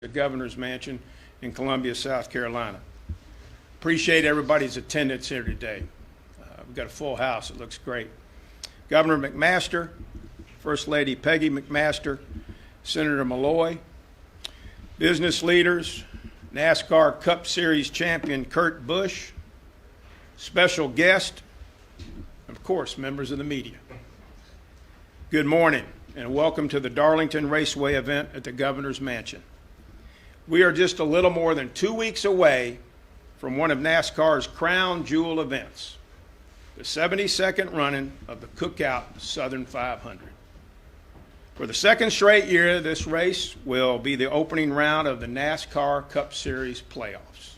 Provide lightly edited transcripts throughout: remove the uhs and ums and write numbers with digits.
the Governor's Mansion in Columbia, South Carolina. Appreciate everybody's attendance here today. We've got a full house. It looks great. Governor McMaster, First Lady Peggy McMaster, Senator Malloy, business leaders, NASCAR Cup Series champion Kurt Busch, special guest, and of course, members of the media. Good morning and welcome to the Darlington Raceway event at the Governor's Mansion. We are just a little more than 2 weeks away from one of NASCAR's crown jewel events, the 72nd running of the Cookout Southern 500. For the second straight year, this race will be the opening round of the NASCAR Cup Series playoffs.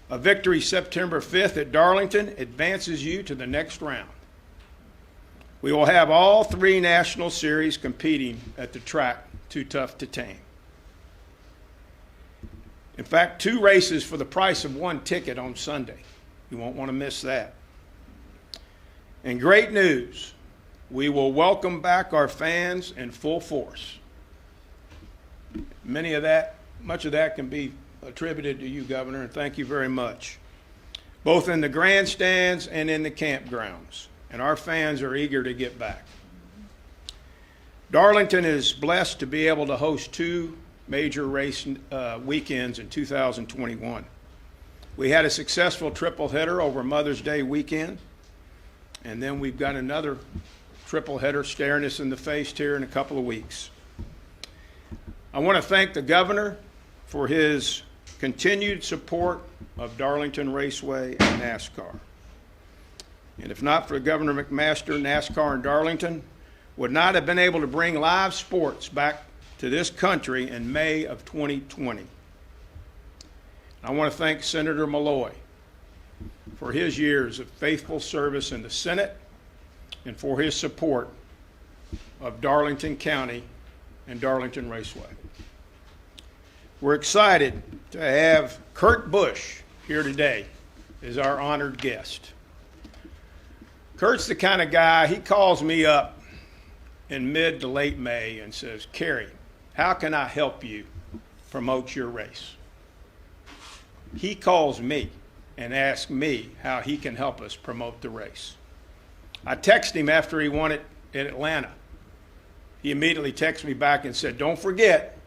A victory September 5th at Darlington advances you to the next round. We will have all three National Series competing at the track Too Tough to Tame. In fact, 2 races for the price of 1 ticket on Sunday. You won't want to miss that. And great news, we will welcome back our fans in full force. Much of that can be attributed to you, Governor, and thank you very much. Both in the grandstands and in the campgrounds. And our fans are eager to get back. Darlington is blessed to be able to host 2 major race weekends in 2021. We had a successful triple header over Mother's Day weekend, and then we've got another triple header staring us in the face here in a couple of weeks. I want to thank the Governor for his continued support of Darlington Raceway and NASCAR. And if not for Governor McMaster, NASCAR in Darlington would not have been able to bring live sports back to this country in May of 2020. I want to thank Senator Malloy for his years of faithful service in the Senate and for his support of Darlington County and Darlington Raceway. We're excited to have Kurt Busch here today as our honored guest. Kurt's the kind of guy, he calls me up in mid to late May and says, "Kerry, how can I help you promote your race?" He calls me and asks me how he can help us promote the race. I texted him after he won it in Atlanta. He immediately texted me back and said, "Don't forget,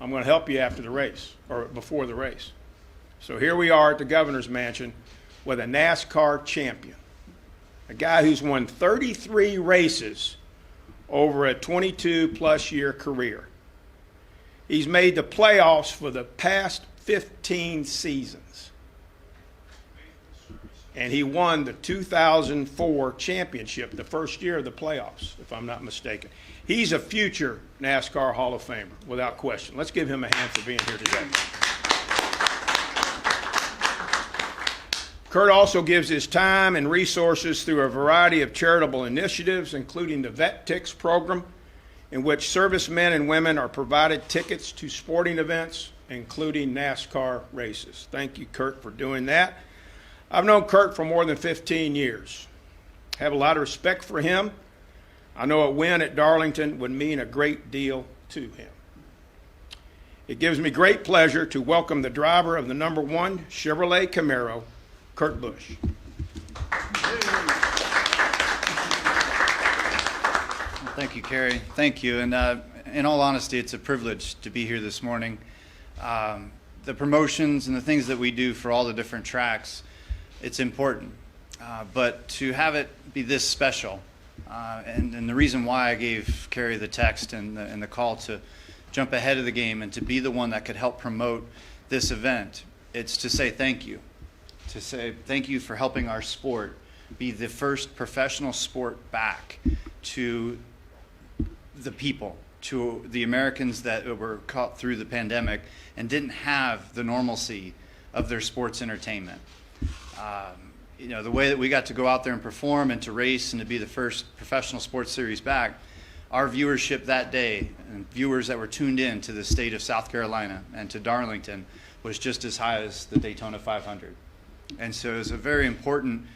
I'm going to help you after the race or before the race." So here we are at the Governor's Mansion with a NASCAR champion, a guy who's won 33 races over a 22-plus year career. He's made the playoffs for the past 15 seasons. And he won the 2004 championship, the first year of the playoffs, if I'm not mistaken. He's a future NASCAR Hall of Famer, without question. Let's give him a hand for being here today. Kurt also gives his time and resources through a variety of charitable initiatives, including the Vet Tix program, in which servicemen and women are provided tickets to sporting events, including NASCAR races. Thank you, Kurt, for doing that. I've known Kurt for more than 15 years. I have a lot of respect for him. I know a win at Darlington would mean a great deal to him. It gives me great pleasure to welcome the driver of the #1 Chevrolet Camaro, Kurt Busch. Thank you, Kerry. Thank you. And in all honesty, it's a privilege to be here this morning. The promotions and the things that we do for all the different tracks, it's important. But to have it be this special, and the reason why I gave Kerry the text and the call to jump ahead of the game and to be the one that could help promote this event, it's to say thank you. To say thank you for helping our sport be the first professional sport back to the people, to the Americans that were caught through the pandemic and didn't have the normalcy of their sports entertainment. The way that we got to go out there and perform and to race and to be the first professional sports series back, our viewership that day and viewers that were tuned in to the state of South Carolina and to Darlington was just as high as the Daytona 500. And so it was a very important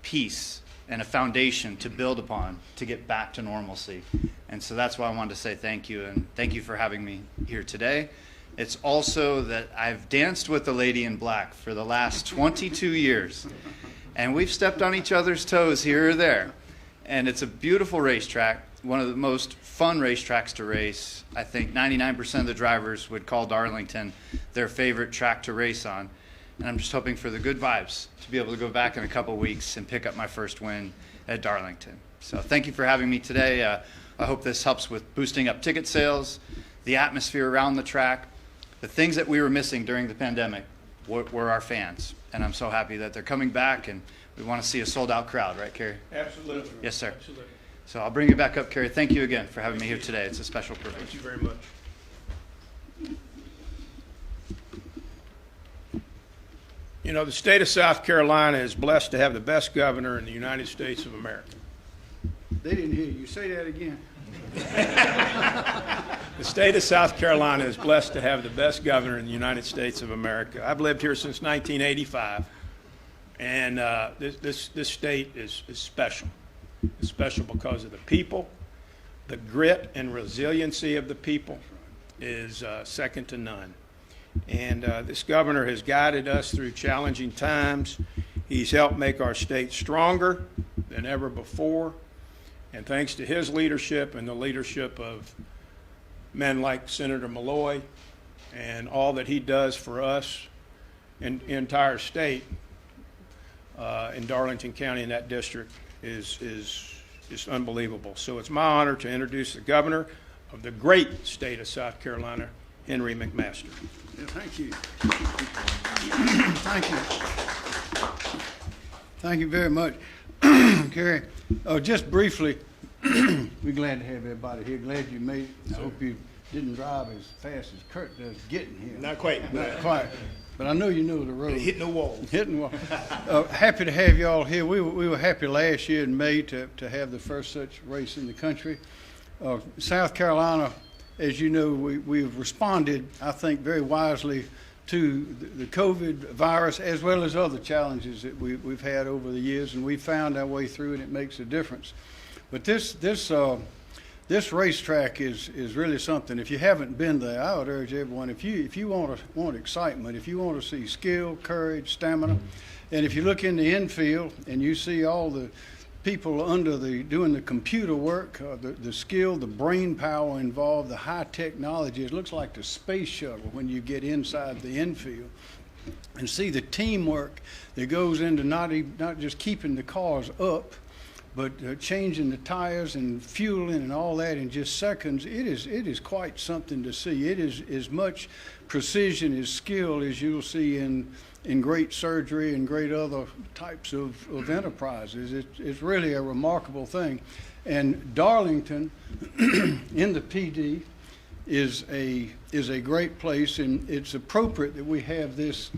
piece and a foundation to build upon to get back to normalcy. And so that's why I wanted to say thank you, and thank you for having me here today. It's also that I've danced with the lady in black for the last 22 years. And we've stepped on each other's toes here or there. And it's a beautiful racetrack, one of the most fun racetracks to race. I think 99% of the drivers would call Darlington their favorite track to race on. And I'm just hoping for the good vibes to be able to go back in a couple weeks and pick up my first win at Darlington. So thank you for having me today. I hope this helps with boosting up ticket sales, the atmosphere around the track. The things that we were missing during the pandemic were our fans. And I'm so happy that they're coming back, and we want to see a sold-out crowd, right, Kerry? Absolutely. Yes, sir. Absolutely. So I'll bring you back up, Kerry. Thank you again for having me here today. It's a special privilege. Thank you very much. You know, the state of South Carolina is blessed to have the best governor in the United States of America. They didn't hear you. Say that again. The state of South Carolina is blessed to have the best governor in the United States of America. I've lived here since 1985, and this state is special. It's special because of the people. The grit and resiliency of the people is second to none. And this governor has guided us through challenging times. He's helped make our state stronger than ever before. And thanks to his leadership and the leadership of men like Senator Malloy and all that he does for us and the entire state in Darlington County and that district is unbelievable. So it's my honor to introduce the governor of the great state of South Carolina, Henry McMaster. Yeah, thank you. Thank you. Thank you very much, Kerry. Just briefly, we're glad to have everybody here. Glad you made it. I hope you didn't drive as fast as Kurt does getting here. Not quite. Not quite. But I know you know the road. Hitting the wall. Hitting the wall. Happy to have you all here. We were happy last year in May to have the first such race in the country. South Carolina, as you know, we've responded, I think, very wisely to the COVID virus as well as other challenges that we've had over the years, and we found our way through, and it makes a difference. But this racetrack is really something. If you haven't been there, I would urge everyone, if you want excitement, if you want to see skill, courage, stamina, and if you look in the infield and you see all the people doing the computer work, the skill, the brain power involved, the high technology, it looks like the space shuttle when you get inside the infield, and see the teamwork that goes into not just keeping the cars up, but changing the tires and fueling and all that in just seconds. It is quite something to see. It is as much precision as skill as you'll see in great surgery and great other types of enterprises. It's really a remarkable thing. And Darlington in the PD is a great place, and it's appropriate that we have this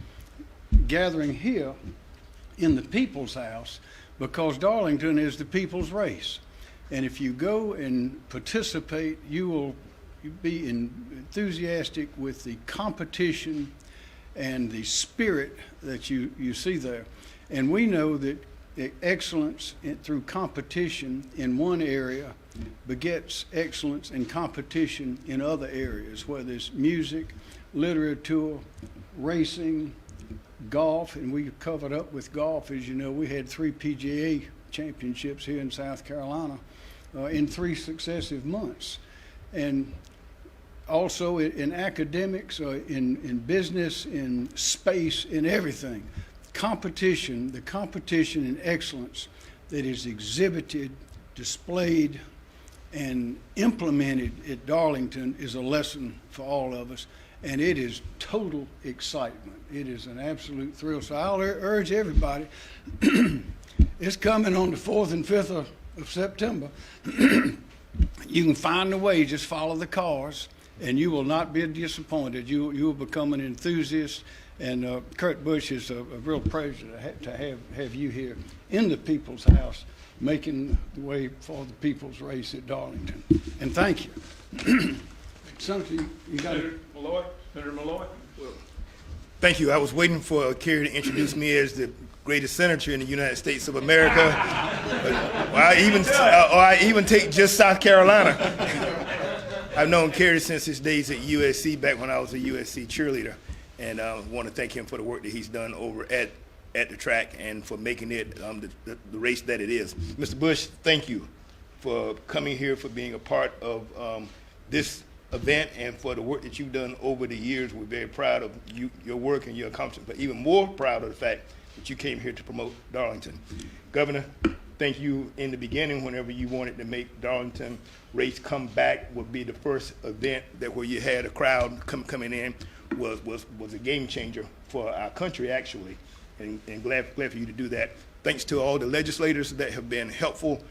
gathering here in the People's House, because Darlington is the people's race. And if you go and participate, you will be enthusiastic with the competition and the spirit that you see there. And we know that excellence through competition in one area begets excellence in competition in other areas, whether it's music, literature, racing, golf, and we covered up with golf. As you know, we had 3 PGA championships here in South Carolina in 3 successive months. And also in academics, in business, in space, in everything. The competition and excellence that is exhibited, displayed, and implemented at Darlington is a lesson for all of us. And it is total excitement. It is an absolute thrill. So I'll urge everybody, it's coming on the 4th and 5th of September. You can find a way, just follow the cars, and you will not be disappointed. You will become an enthusiast. And Kurt Busch, is a real pleasure to have you here in the People's House, making the way for the People's Race at Darlington. And thank you. Senator, you got it. Senator Malloy. Thank you. I was waiting for Kerry to introduce me as the greatest senator in the United States of America. Or I even take just South Carolina. I've known Kerry since his days at USC, back when I was a USC cheerleader, and I want to thank him for the work that he's done over at the track and for making it the race that it is. Mr. Busch, thank you for coming here, for being a part of this event, and for the work that you've done over the years. We're very proud of your work and your accomplishments, but even more proud of the fact that you came here to promote Darlington. Governor, thank you in the beginning, whenever you wanted to make Darlington race come back, would be the first event that where you had a crowd coming in was a game changer for our country, actually, and glad for you to do that. Thanks to all the legislators that have been helpful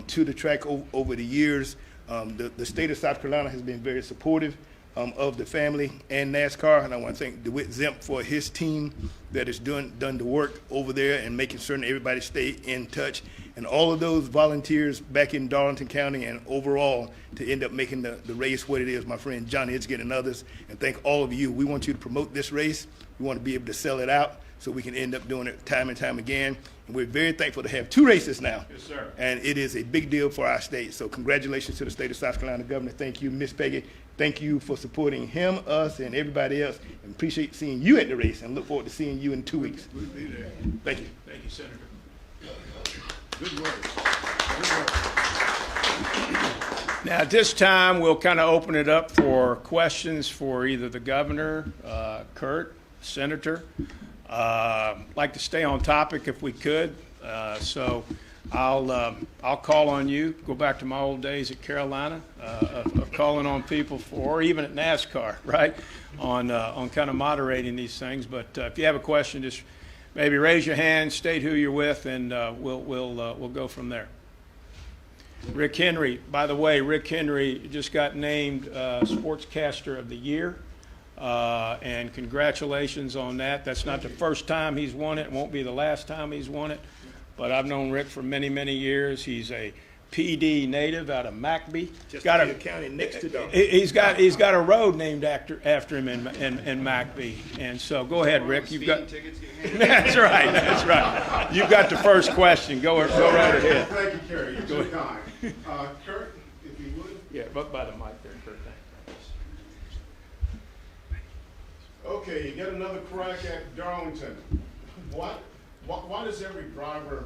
to the track over the years. The state of South Carolina has been very supportive of the family and NASCAR, and I want to thank DeWitt Zemp for his team that has done the work over there and making certain everybody stay in touch, and all of those volunteers back in Darlington County and overall to end up making the race what it is, my friend John Idsget and others, and thank all of you. We want you to promote this race. We want to be able to sell it out so we can end up doing it time and time again. And we're very thankful to have 2 races now. Yes, sir. And it is a big deal for our state. So congratulations to the state of South Carolina. Governor, thank you. Miss Peggy, thank you for supporting him, us, and everybody else. And appreciate seeing you at the race, and look forward to seeing you in 2 weeks. We'll be there. Thank you. Thank you, Senator. Good work. Good work. Now, at this time, we'll kind of open it up for questions for either the governor, Kurt, Senator. Like to stay on topic if we could. So I'll call on you. Go back to my old days at Carolina of calling on people or even at NASCAR, right? On kind of moderating these things. But if you have a question, just maybe raise your hand, state who you're with, and we'll go from there. Rick Henry, by the way, Rick Henry just got named Sportscaster of the Year. And congratulations on that. That's not the first time he's won it. It won't be the last time he's won it. But I've known Rick for many, many years. He's a PD native out of McBee. Just got a county next to Darlington. He's got a road named after him in McBee. And so go ahead, Rick. You've got. That's right. That's right. You've got the first question. Go right ahead. Thank you, Kerry. You're too kind. Kurt, if you would. Yeah, but by the mic there, Kurt. Okay, you get another crack at Darlington. Why does every driver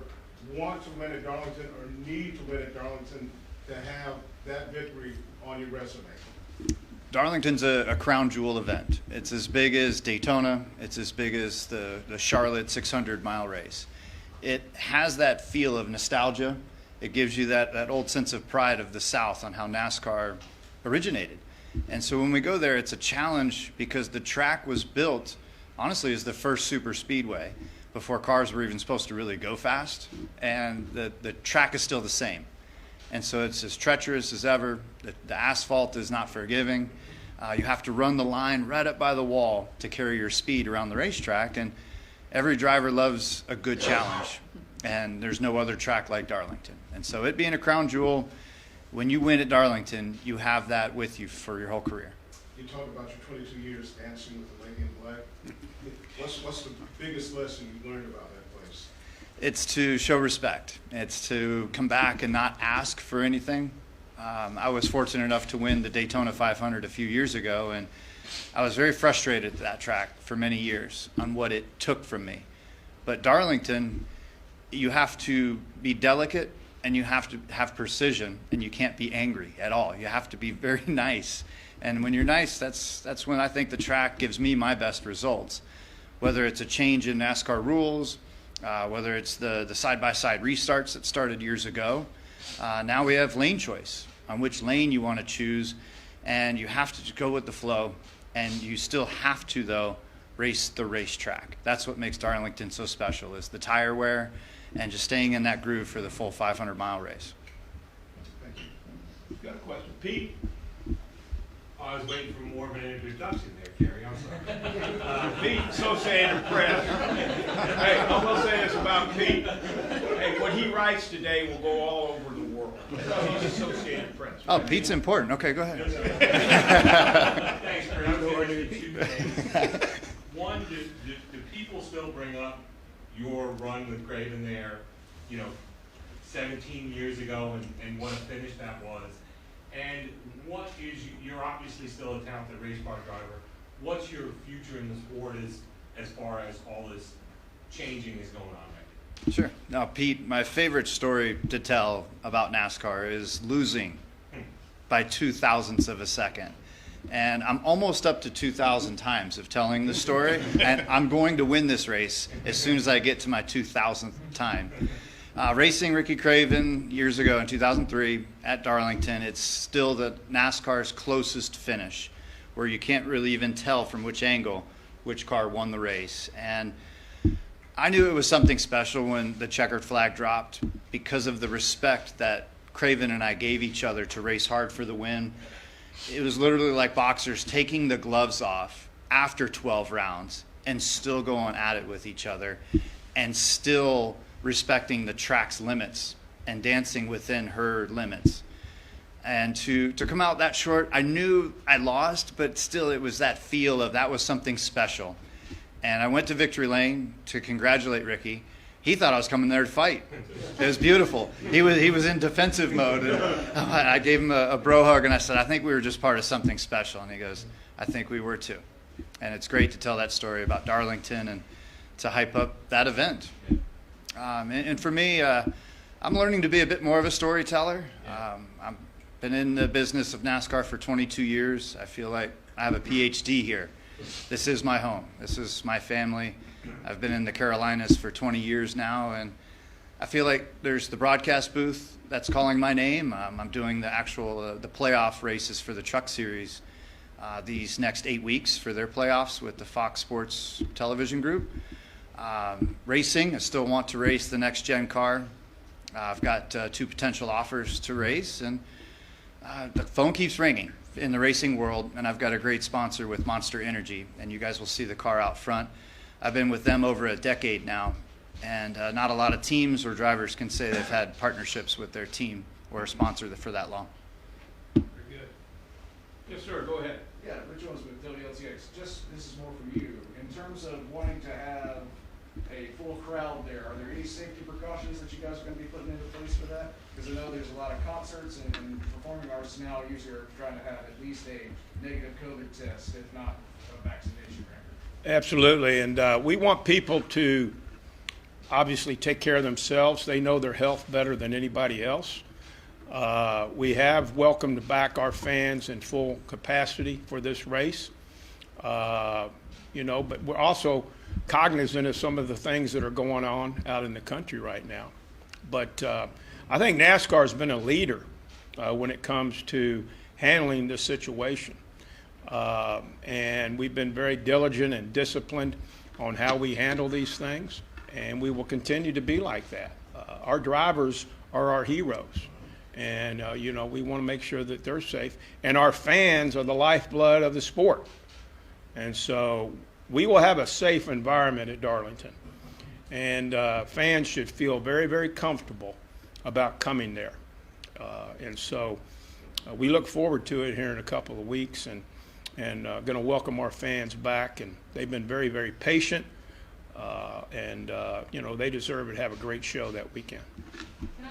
want to win at Darlington or need to win at Darlington to have that victory on your resume? Darlington's a crown jewel event. It's as big as Daytona. It's as big as the Charlotte 600-mile race. It has that feel of nostalgia. It gives you that old sense of pride of the South on how NASCAR originated. And so when we go there, it's a challenge because the track was built, honestly, as the first super speedway before cars were even supposed to really go fast. And the track is still the same. And so it's as treacherous as ever. The asphalt is not forgiving. You have to run the line right up by the wall to carry your speed around the racetrack. And every driver loves a good challenge. And there's no other track like Darlington. And so it being a crown jewel, when you win at Darlington, you have that with you for your whole career. You talk about your 22 years dancing with the lady in black. What's the biggest lesson you learned about that place? It's to show respect. It's to come back and not ask for anything. I was fortunate enough to win the Daytona 500 a few years ago, and I was very frustrated at that track for many years on what it took from me. But Darlington, you have to be delicate and you have to have precision, and you can't be angry at all. You have to be very nice. And when you're nice, that's when I think the track gives me my best results. Whether it's a change in NASCAR rules, whether it's the side-by-side restarts that started years ago. Now we have lane choice on which lane you want to choose, and you have to go with the flow, and you still have to, though, race the racetrack. That's what makes Darlington so special, is the tire wear and just staying in that groove for the full 500-mile race. Thank you. You've got a question. Pete? I was waiting for more of an introduction there, Kerry. I'm sorry. Pete, Associated Press. Hey, I'm going to say this about Pete. Hey, what he writes today will go all over the world. He's Associated Press. Oh, Pete's important. Okay, go ahead. Thanks, Kurt. I'm going to say two things. One, do people still bring up your run with Craven there, 17 years ago and what a finish that was? And what is, you're obviously still a talented race car driver. What's your future in the sport as far as all this changing is going on right now? Sure. Now, Pete, my favorite story to tell about NASCAR is losing by 0.02 of a second. And I'm almost up to 2,000 times of telling the story, and I'm going to win this race as soon as I get to my 2,000th time. Racing Ricky Craven years ago in 2003 at Darlington, it's still the NASCAR's closest finish, where you can't really even tell from which angle which car won the race. And I knew it was something special when the checkered flag dropped because of the respect that Craven and I gave each other to race hard for the win. It was literally like boxers taking the gloves off after 12 rounds and still going at it with each other and still respecting the track's limits and dancing within her limits. And to come out that short, I knew I lost, but still it was that feel of that was something special. And I went to Victory Lane to congratulate Ricky. He thought I was coming there to fight. It was beautiful. He was in defensive mode. And I gave him a bro hug, and I said, I think we were just part of something special. And he goes, I think we were too. And it's great to tell that story about Darlington and to hype up that event. And for me, I'm learning to be a bit more of a storyteller. I've been in the business of NASCAR for 22 years. I feel like I have a PhD here. This is my home. This is my family. I've been in the Carolinas for 20 years now, and I feel like there's the broadcast booth that's calling my name. I'm doing the actual the playoff races for the Truck Series these next 8 weeks for their playoffs with the Fox Sports television group. Racing, I still want to race the next gen car. I've got 2 potential offers to race, and the phone keeps ringing in the racing world, and I've got a great sponsor with Monster Energy, and you guys will see the car out front. I've been with them over a decade now, and not a lot of teams or drivers can say they've had partnerships with their team or a sponsor for that long. Very good. Yes, sir, go ahead. Yeah, Rich Jones with WLTX. Just, this is more for you. In terms of wanting to have a full crowd there, are there any safety precautions that you guys are going to be putting into place for that? Because I know there's a lot of concerts and performing artists now usually are trying to have at least a negative COVID test, if not a vaccination record. Absolutely, and we want people to obviously take care of themselves. They know their health better than anybody else. We have welcomed back our fans in full capacity for this race, but we're also cognizant of some of the things that are going on out in the country right now. But I think NASCAR has been a leader when it comes to handling this situation. And we've been very diligent and disciplined on how we handle these things, and we will continue to be like that. Our drivers are our heroes, and we want to make sure that they're safe, and our fans are the lifeblood of the sport. And so we will have a safe environment at Darlington, and fans should feel very, very comfortable about coming there. And so we look forward to it here in a couple of weeks, and going to welcome our fans back, and they've been very, very patient, and they deserve to have a great show that weekend. Can I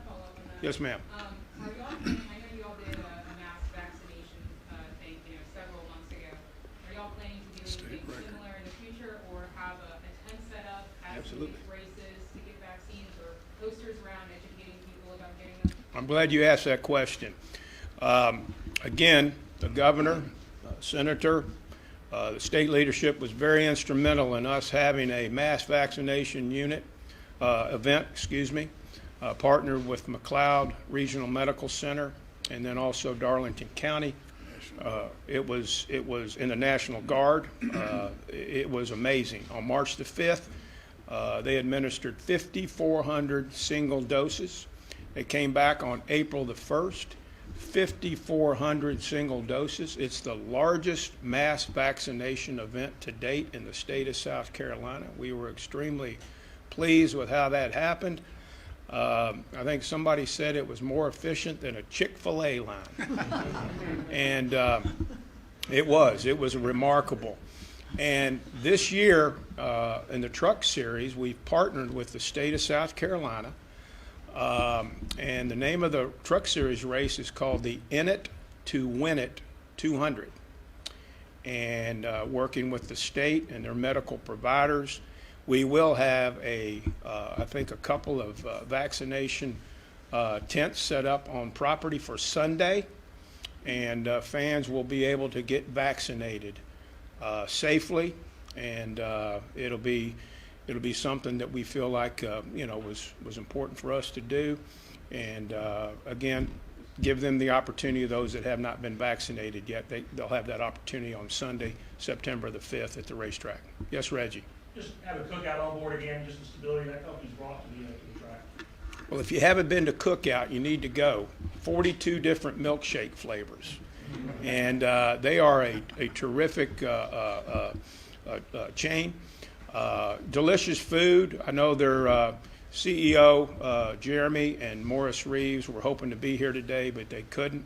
follow up on that? Yes, ma'am. Are y'all planning, I know you all did a mass vaccination thing, several months ago. Are y'all planning to do anything similar in the future, or have a tent set up, have some Absolutely. races to get vaccines, or posters around educating people about getting them? I'm glad you asked that question. Again, the governor, senator, the state leadership was very instrumental in us having a mass vaccination event, partnered with McLeod Regional Medical Center, and then also Darlington County. It was in the National Guard. It was amazing. On March the 5th, they administered 5,400 single doses. They came back on April the 1st. 5,400 single doses. It's the largest mass vaccination event to date in the state of South Carolina. We were extremely pleased with how that happened. I think somebody said it was more efficient than a Chick-fil-A line. And it was remarkable. And this year in the Truck Series, we've partnered with the state of South Carolina And the name of the Truck Series race is called the In It to Win It 200. And working with the state and their medical providers, we will have I think a couple of vaccination tents set up on property for Sunday, and fans will be able to get vaccinated safely, and it'll be something that we feel like was important for us to do, and again, give them the opportunity. Those that have not been vaccinated yet, they'll have that opportunity on Sunday, September the 5th at the racetrack. Yes, Reggie. Just have a cookout on board again, just the stability that company's brought to the track. Well, if you haven't been to Cookout, you need to go. 42 different milkshake flavors. And they are a terrific chain. Delicious food. I know their CEO, Jeremy and Morris Reeves, were hoping to be here today, but they couldn't.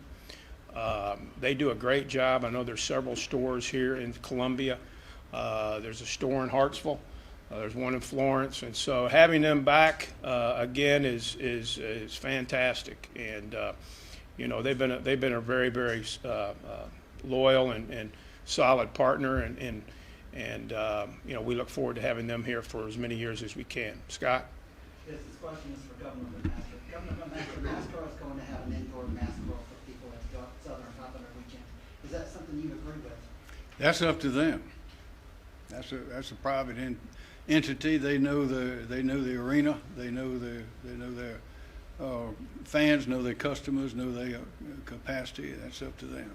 They do a great job. I know there's several stores here in Columbia. There's a store in Hartsville. There's one in Florence, and so having them back again is fantastic. And they've been a very, very loyal and solid partner, and we look forward to having them here for as many years as we can. Scott? Yes, this question is for Governor McMaster. Governor McMaster, NASCAR is going to have an indoor NASCAR for people at Southern Popular Weekend. Is that something you agree with? That's up to them. That's a private entity. They know the arena. They know their fans, know their customers, know their capacity. That's up to them.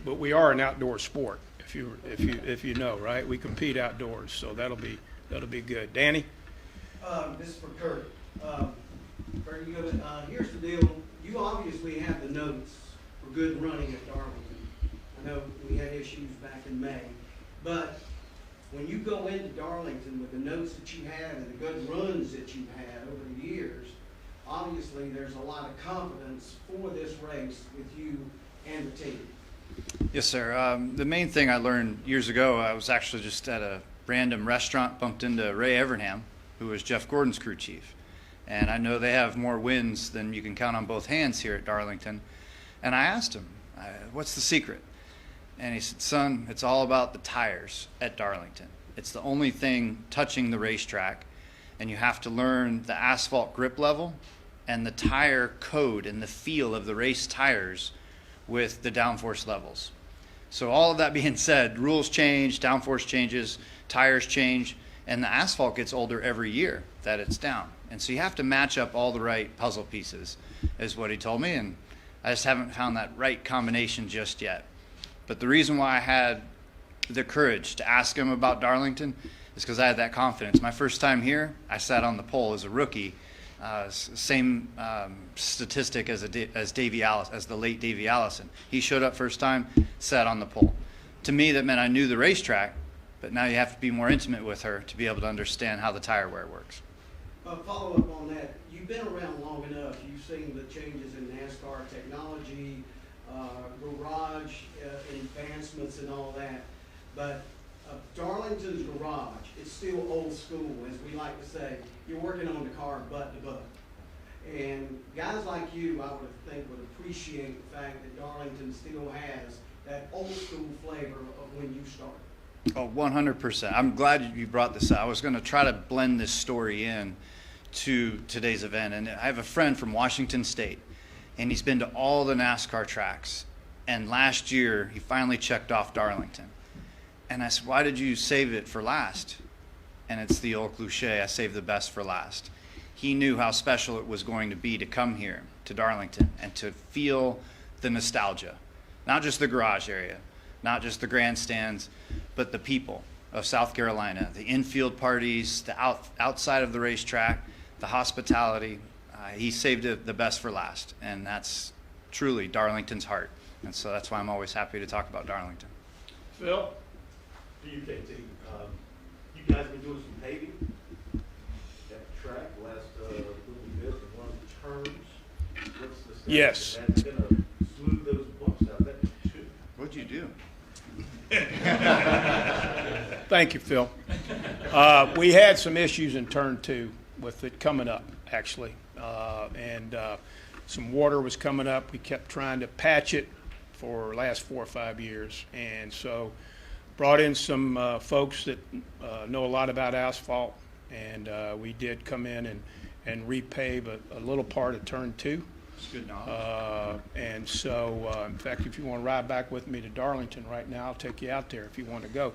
But we are an outdoor sport, if you know, right? We compete outdoors, so that'll be good. Danny? This is for Kurt. Very good. Here's the deal. You obviously have the notes for good running at Darlington. I know we had issues back in May, but when you go into Darlington with the notes that you have and the good runs that you've had over the years, obviously there's a lot of confidence for this race with you and the team. Yes, sir. The main thing I learned years ago, I was actually just at a random restaurant, bumped into Ray Evernham, who was Jeff Gordon's crew chief. And I know they have more wins than you can count on both hands here at Darlington. And I asked him, what's the secret? And he said, son, it's all about the tires at Darlington. It's the only thing touching the racetrack, and you have to learn the asphalt grip level and the tire code and the feel of the race tires with the downforce levels. So all of that being said, rules change, downforce changes, tires change, and the asphalt gets older every year that it's down. And so you have to match up all the right puzzle pieces, is what he told me, and I just haven't found that right combination just yet. But the reason why I had the courage to ask him about Darlington is because I had that confidence. My first time here, I sat on the pole as a rookie, same statistic as Davey Allison, as the late Davey Allison. He showed up first time, sat on the pole. To me, that meant I knew the racetrack, but now you have to be more intimate with her to be able to understand how the tire wear works. Follow up on that. You've been around long enough. You've seen the changes in NASCAR technology, garage advancements and all that. But Darlington's garage, it's still old school, as we like to say. You're working on the car butt to butt. And guys like you, I would think, would appreciate the fact that Darlington still has that old school flavor of when you started. Oh, 100%. I'm glad you brought this up. I was going to try to blend this story in to today's event. And I have a friend from Washington State, and he's been to all the NASCAR tracks. And last year, he finally checked off Darlington. And I said, why did you save it for last? And it's the old cliche, I saved the best for last. He knew how special it was going to be to come here to Darlington and to feel the nostalgia. Not just the garage area, not just the grandstands, but the people of South Carolina, the infield parties, the outside of the racetrack, the hospitality. He saved it the best for last, and that's truly Darlington's heart. And so that's why I'm always happy to talk about Darlington. Phil? To you, KT. You guys been doing some paving at the track last little bit, and one of the turns. What's the status? Yes. That's gonna smooth those bumps out. That should. What'd you do? Thank you, Phil. We had some issues in turn 2 with it coming up, actually. Some water was coming up. We kept trying to patch it for the last 4 or 5 years. And so brought in some folks that know a lot about asphalt. And we did come in and repave a little part of turn 2. It's good knowledge. And so, in fact, if you want to ride back with me to Darlington right now, I'll take you out there if you want to go.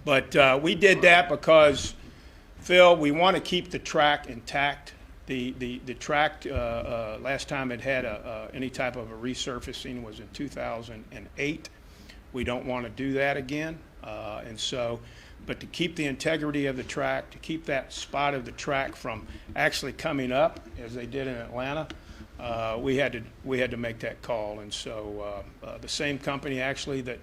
But we did that because, Phil, we want to keep the track intact. The track, last time it had any type of a resurfacing was in 2008. We don't want to do that again. But to keep the integrity of the track, to keep that spot of the track from actually coming up, as they did in Atlanta, we had to make that call. And so the same company actually that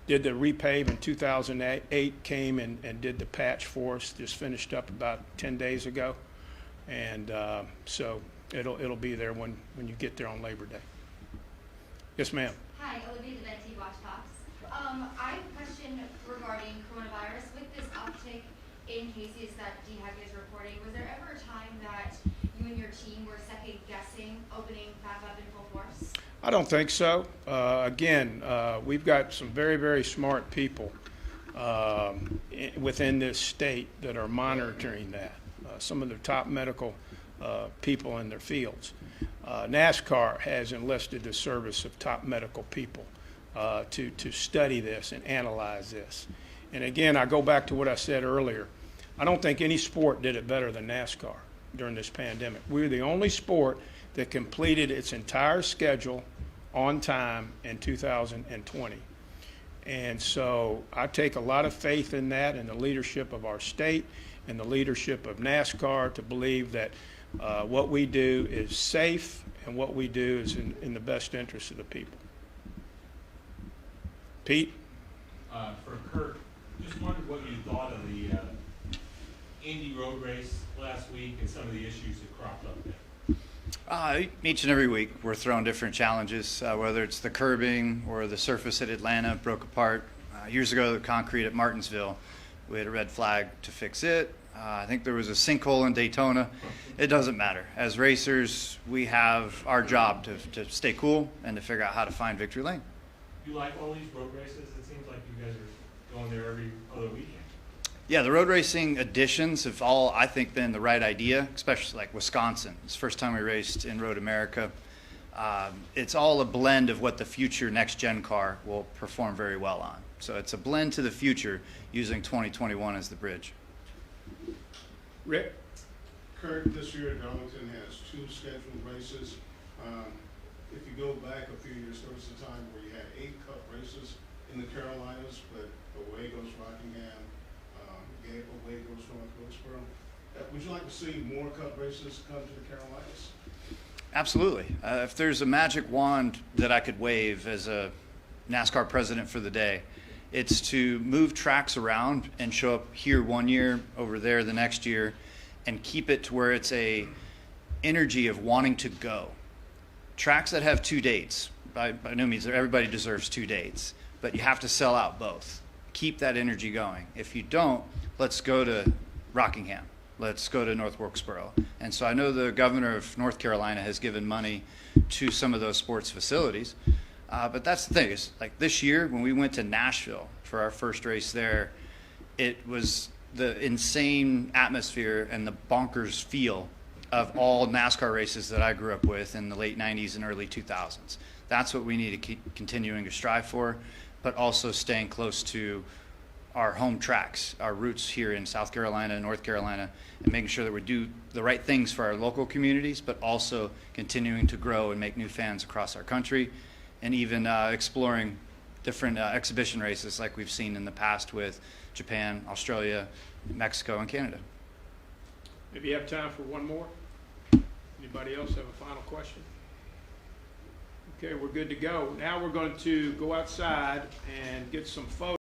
did the repave in 2008 came and did the patch for us, just finished up about 10 days ago. And so it'll be there when you get there on Labor Day. Yes, ma'am. Hi, Olivia Deventi, Watch Talks. I have a question regarding coronavirus. With this uptick in cases that DHEC is reporting, was there ever a time that you and your team were second guessing opening back up in full force? I don't think so. Again, we've got some very, very smart people within this state that are monitoring that. Some of the top medical people in their fields. NASCAR has enlisted the service of top medical people to study this and analyze this. And again, I go back to what I said earlier. I don't think any sport did it better than NASCAR during this pandemic. We're the only sport that completed its entire schedule on time in 2020. And so I take a lot of faith in that and the leadership of our state and the leadership of NASCAR to believe that what we do is safe and what we do is in the best interest of the people. Pete? For Kurt, just wondered what you thought of the Indy road race last week and some of the issues that cropped up there. Each and every week we're throwing different challenges, whether it's the curbing or the surface at Atlanta broke apart. Years ago, the concrete at Martinsville, we had a red flag to fix it. I think there was a sinkhole in Daytona. It doesn't matter. As racers, we have our job to stay cool and to figure out how to find victory lane. You like all these road races? It seems like you guys are going there every other weekend. Yeah, the road racing additions have all, I think, been the right idea, especially like Wisconsin. It's the first time we raced in Road America. It's all a blend of what the future next-gen car will perform very well on. So it's a blend to the future using 2021 as the bridge. Rick? Kurt, this year Darlington has 2 scheduled races. If you go back a few years, there was a time where you had 8 Cup races in the Carolinas, but away goes Rockingham, away goes North Wilkesboro. Would you like to see more Cup races come to the Carolinas? Absolutely. If there's a magic wand that I could wave as a NASCAR president for the day, it's to move tracks around and show up here one year, over there the next year, and keep it to where it's a energy of wanting to go. Tracks that have 2 dates, by no means everybody deserves 2 dates, but you have to sell out both. Keep that energy going. If you don't, let's go to Rockingham. Let's go to North Wilkesboro. And so I know the governor of North Carolina has given money to some of those sports facilities. But that's the thing, is like this year when we went to Nashville for our first race there, it was the insane atmosphere and the bonkers feel of all NASCAR races that I grew up with in the late 90s and early 2000s. That's what we need to keep continuing to strive for, but also staying close to our home tracks, our roots here in South Carolina and North Carolina, and making sure that we do the right things for our local communities, but also continuing to grow and make new fans across our country, and even exploring different exhibition races like we've seen in the past with Japan, Australia, Mexico, and Canada. Maybe you have time for one more? Anybody else have a final question? Okay, we're good to go. Now we're going to go outside and get some photos.